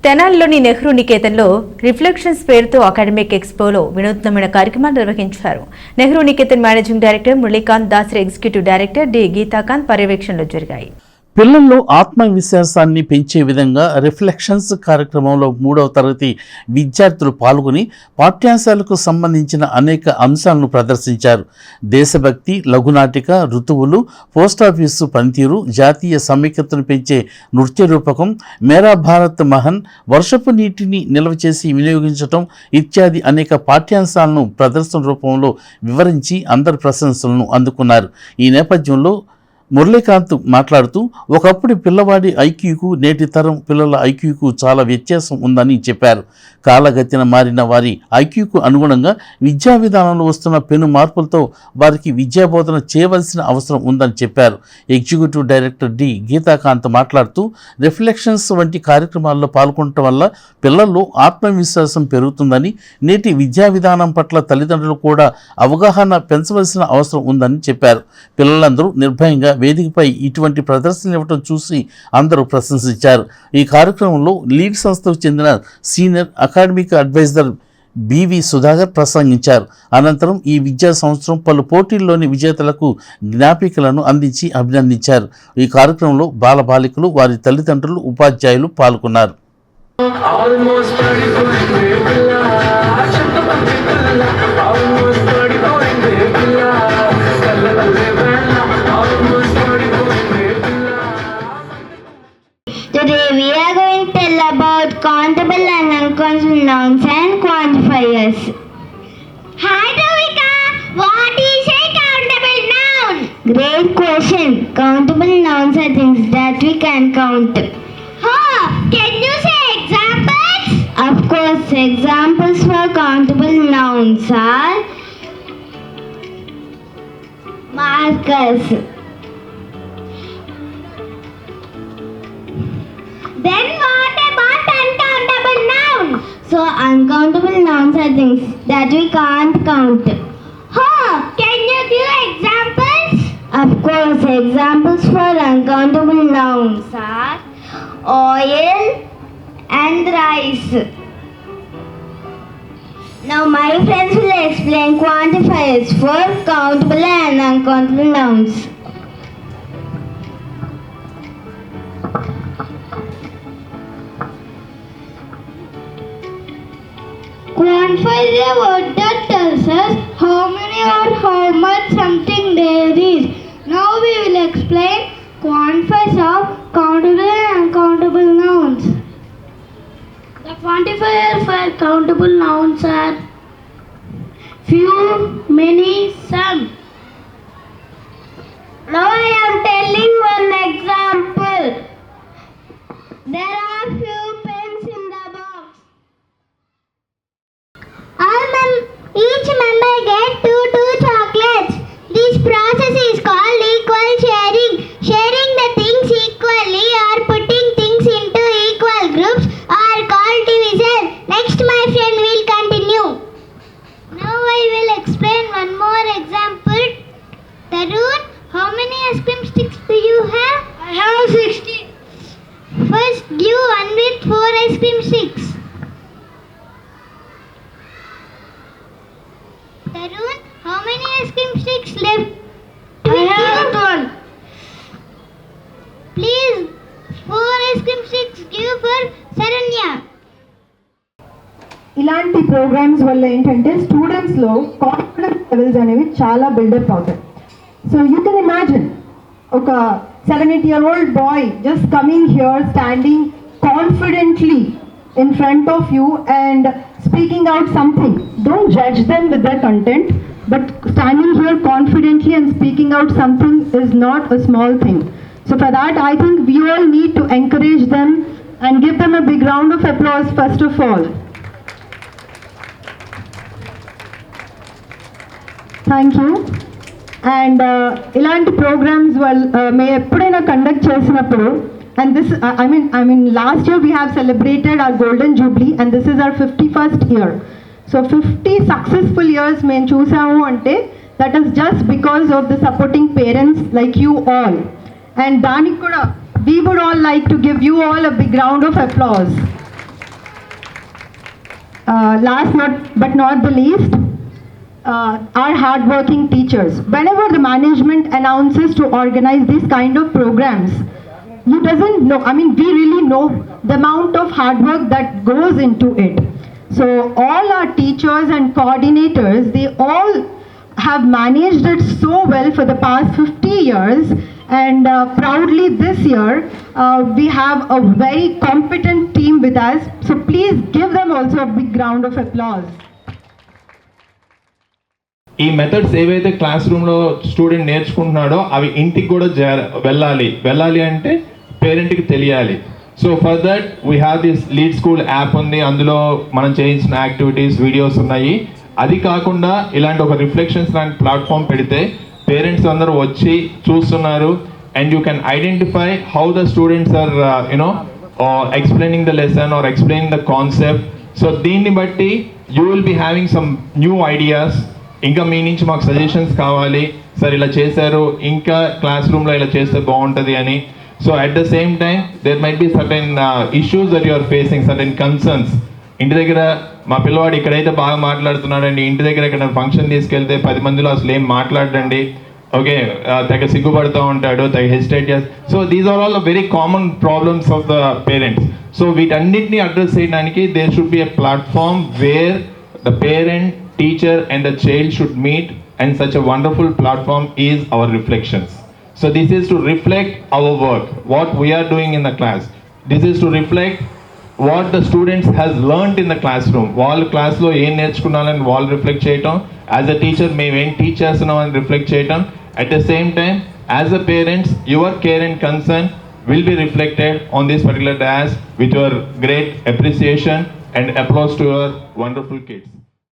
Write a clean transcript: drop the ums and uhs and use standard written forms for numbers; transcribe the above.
తెనాలిలోని నెహ్రూ నికేతన్లో రిఫ్లెక్షన్స్ పేరుతో అకాడమిక్ ఎక్స్పోలో వినూత్నమైన కార్యక్రమాలు నిర్వహించారు. Nehru Niketan managing director Muralikanth Dasari, executive director D Geethakanth పర్యవేక్షణలో జరిగాయి. పిల్లల్లో ఆత్మవిశ్వాసాన్ని పెంచే విధంగా రిఫ్లెక్షన్స్ కార్యక్రమంలో 3వ తరగతి విద్యార్థులు పాల్గొని పాఠ్యాంశాలకు సంబంధించిన అనేక అంశాలను ప్రదర్శించారు. దేశభక్తి, లఘునాటిక, ఋతువులు, పోస్టాఫీసు పనితీరు, జాతీయ సమైక్యతను పెంచే నృత్య రూపకం, మేరా భారత్ మహన్, వర్షపు నీటిని నిల్వ చేసి వినియోగించటం ఇత్యాది అనేక పాఠ్యాంశాలను ప్రదర్శన రూపంలో వివరించి అందరి ప్రశంసలను అందుకున్నారు. ఈ నేపథ్యంలో మురళీకాంత్ మాట్లాడుతూ ఒకప్పుడు పిల్లవాడి ఐక్యూకు నేటి తరం పిల్లల ఐక్యూకు చాలా వ్యత్యాసం ఉందని చెప్పారు. కాలగతిన మారిన వారి ఐక్యూకు అనుగుణంగా విద్యా విధానంలో వస్తున్న పెను మార్పులతో వారికి విద్యాబోధన చేయవలసిన అవసరం ఉందని చెప్పారు. ఎగ్జిక్యూటివ్ డైరెక్టర్ డి గీతాకాంత్ మాట్లాడుతూ రిఫ్లెక్షన్స్ వంటి కార్యక్రమాల్లో పాల్గొనడం వల్ల పిల్లల్లో ఆత్మవిశ్వాసం పెరుగుతుందని, నేటి విద్యా విధానం పట్ల తల్లిదండ్రులు కూడా అవగాహన పెంచవలసిన అవసరం ఉందని చెప్పారు. పిల్లలందరూ నిర్భయంగా వేదికపై ఇటువంటి ప్రదర్శనలు ఇవ్వడం చూసి అందరూ ప్రశంసించారు. ఈ కార్యక్రమంలో లీడ్ సంస్థకు చెందిన senior academic advisor B V Sudhakar ప్రసంగించారు. అనంతరం ఈ విద్యా సంవత్సరం పలు పోటీల్లోని విజేతలకు జ్ఞాపికలను అందించి అభినందించారు. ఈ కార్యక్రమంలో బాలబాలికలు, వారి తల్లిదండ్రులు, ఉపాధ్యాయులు పాల్గొన్నారు. Today we are going to tell about countable and uncountable nouns and quantifiers. Hi Dovika, what is a countable noun? Great question. Countable nouns are things that we can count. Huh, can you say examples? Of course, examples for countable nouns are markers. Then what about uncountable nouns? So uncountable nouns are things that we can't count. Huh, can you give examples? Of course, examples for uncountable nouns are oil and rice. Now my friends will explain quantifiers for countable and uncountable nouns. Quantify is a word that tells us how many or how much something there is. Now we will explain quantifiers of countable and uncountable nouns. The quantifiers for countable nouns are few, many, some. Now I am telling one example. There are few pens in the box. Each member gets two chocolates. This process is called equal sharing. Sharing the things equally or putting things into equal groups are called division. Next my friend will continue. Now I will explain one more example. Tarun, how many ice cream sticks do you have? I have 60. First give one with 4 ice cream sticks. Tarun, how many ice cream sticks left? I have 1. Please, 4 ice cream sticks give for Saranya. ఇలాంటి programmes వల్ల ఏంటంటే స్టూడెంట్స్లో confidence levels అనేవి చాలా buildup అవుతాయి. So you can imagine ఒక 7-8-year-old boy just coming here, standing confidently in front of you and speaking out something. Don't judge them with their content, but standing here confidently and speaking out something is not a small thing. So for that, I think we all need to encourage them and give them a big round of applause first of all. Thank you. And ilanti programs may eppudaina conduct chesinappudu, and this I mean last year we have celebrated our golden jubilee and this is our 51st year. So 50 successful years men chusamu ante that is just because of the supporting parents like you all, and danik kuda we would all like to give you all a big round of applause. last but not the least, our hardworking teachers. Whenever the management announces to organize these kind of programs, you doesn't know, I mean, we really know the amount of hard work that goes into it. So all our teachers and coordinators, they all have managed it so well for the past 50 years, and proudly this year we have a very competent team with us. So please give them also a big round of applause. ఈ methods ఏవైతే class రూమ్లో student నేర్చుకుంటున్నాడో అవి ఇంటికి కూడా వెళ్ళాలి అంటే పేరెంట్కి తెలియాలి. So for that we have this lead school app ఉంది, అందులో మనం చేయించిన యాక్టివిటీస్ వీడియోస్ ఉన్నాయి. అది కాకుండా ఇలాంటి ఒక రిఫ్లెక్షన్స్ లాంటి ప్లాట్ఫామ్ పెడితే పేరెంట్స్ అందరూ వచ్చి చూస్తున్నారు, and you can identify how the students are explaining the lesson are explaining the concept. So దీన్ని బట్టి you will be having some new ideas. ఇంకా మీ నుంచి మాకు సజెషన్స్ కావాలి, సార్ ఇలా చేశారు, ఇంకా క్లాస్ రూమ్లో ఇలా చేస్తే బాగుంటుంది అని. So at the same time there might be certain issues that you are facing, certain concerns. ఇంటి దగ్గర మా పిల్లవాడు ఇక్కడైతే బాగా మాట్లాడుతున్నాడండి, ఇంటి దగ్గర ఇక్కడ ఫంక్షన్ తీసుకెళ్తే 10 మందిలో అసలు ఏం మాట్లాడండి, ఓకే, తెగ సిగ్గుపడుతూ ఉంటాడు, తెగ హెసిటేట్ చేస్తాడు. So these are all very common problems of the parents. So వీటన్నిటిని అడ్రస్ చేయడానికి there should be a platform where the parent, teacher and the child should meet, and such a wonderful platform is our reflections. So this is to reflect our work, what we are doing in the class. This is to reflect what the students has learned in the classroom. Wall class lo em nerchukunnalani wall reflect cheyatam, as a teacher మేము ఏం teach చేస్తున్నామని reflect చేయటం. At the same time, as a parents, your care and concern will be reflected on this particular task with your great appreciation and applause to your wonderful kids.